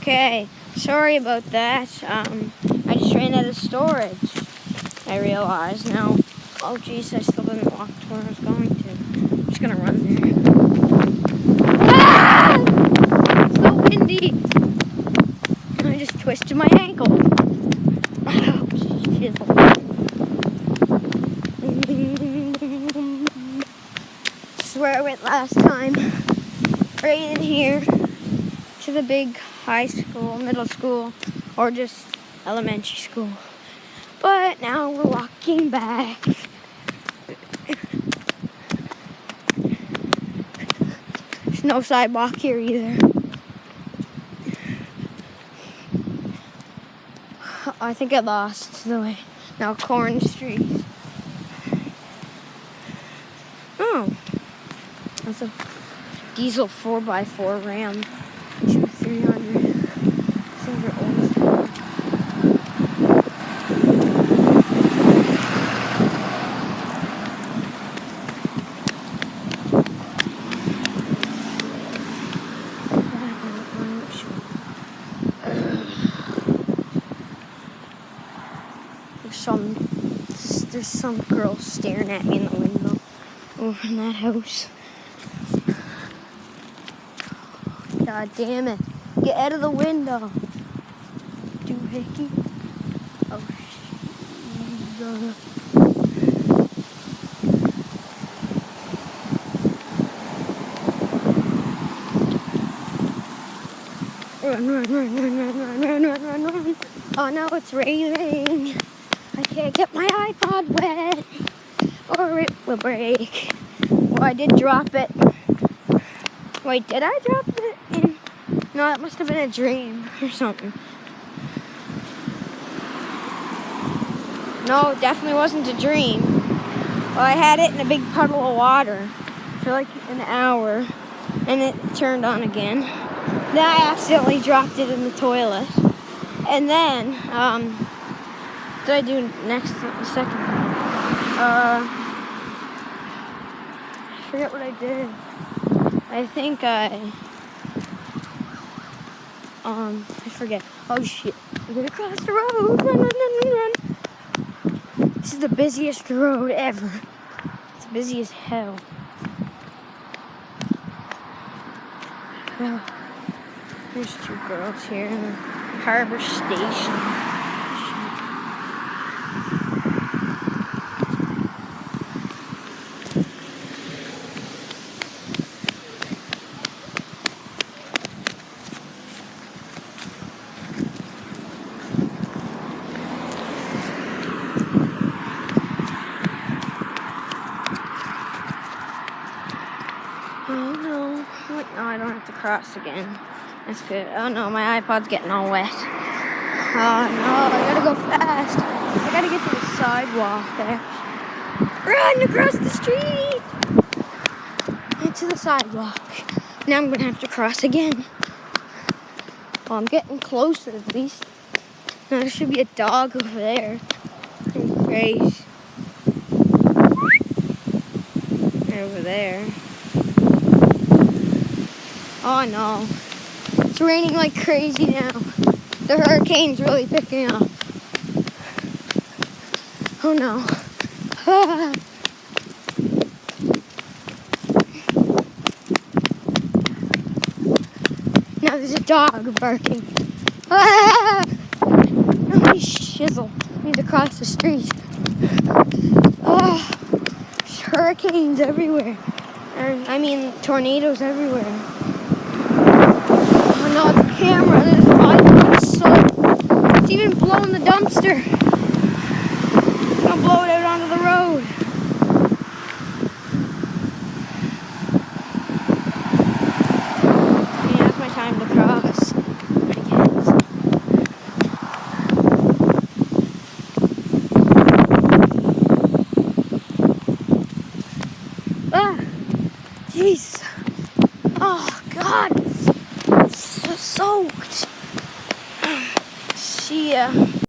Okay, sorry about that. I just ran out of storage. I realized now. Oh jeez, I still didn't walk to where I was going to. I'm just gonna run there. Ah! It's so windy. I just twisted my ankle. Oh, shizzle. This is where I went last time. Right in here. To the big high school, middle school, or just elementary school. But now we're walking back. There's no sidewalk here either. I think I lost the way. Now Corn Street. Oh, that's a diesel 4x4 Ram. 300. Things are old. There's some girl staring at me in the window over in that house. God damn it. Get out of the window. Doohickey. Oh, shit. Run. Oh no, it's raining. I can't get my iPod wet or it will break. Well, I did drop it. Wait, did I drop it in? No, that must have been a dream or something. No, it definitely wasn't a dream. Well, I had it in a big puddle of water for like an hour, and it turned on again. Then I accidentally dropped it in the toilet. And then, what did I do next second? I forget what I did. I think I forget. Oh shit, I'm gonna cross the road. Run. This is the busiest road ever. It's busy as hell. Well, there's two girls here in the Harbor Station. Oh no. Wait, no, I don't have to cross again. That's good. Oh no, my iPod's getting all wet. Oh no, I gotta go fast. I gotta get to the sidewalk there. Run across the street! Into the sidewalk. Now I'm gonna have to cross again. Well, I'm getting closer at least. Now there should be a dog over there. Great. Over there. Oh no. It's raining like crazy now. The hurricane's really picking up. Oh no. Now there's a dog barking. Oh, shizzle. I need to cross the street. Oh, there's hurricanes everywhere. I mean, tornadoes everywhere. Oh no, the camera, there's it's even blowing the dumpster. It's gonna blow it out onto the road.